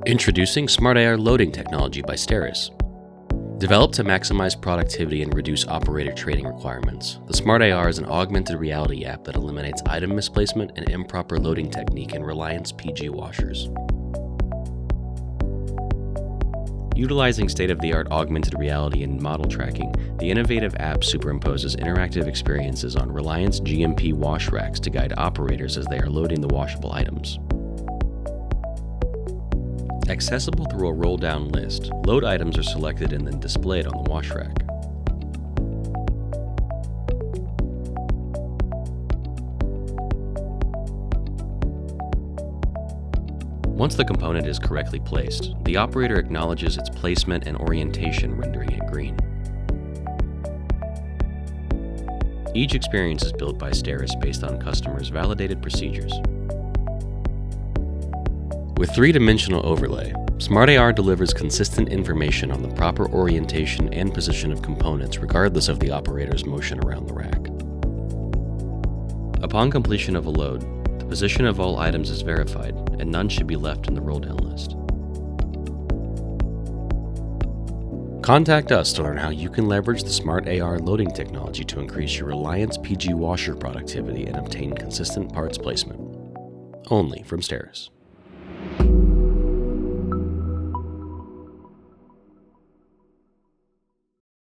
Introducing Smart AR loading technology by STERIS. Developed to maximize productivity and reduce operator training requirements, the Smart AR is an augmented reality app that eliminates item misplacement and improper loading technique in Reliance PG washers. Utilizing state-of-the-art augmented reality and model tracking, the innovative app superimposes interactive experiences on Reliance GMP wash racks to guide operators as they are loading the washable items. Accessible through a roll-down list, load items are selected and then displayed on the wash rack. Once the component is correctly placed, the operator acknowledges its placement and orientation, rendering it green. Each experience is built by STERIS based on customers' validated procedures. With three-dimensional overlay, Smart AR delivers consistent information on the proper orientation and position of components regardless of the operator's motion around the rack. Upon completion of a load, the position of all items is verified, and none should be left in the roll-down list. Contact us to learn how you can leverage the Smart AR loading technology to increase your Reliance PG washer productivity and obtain consistent parts placement. Only from STERIS.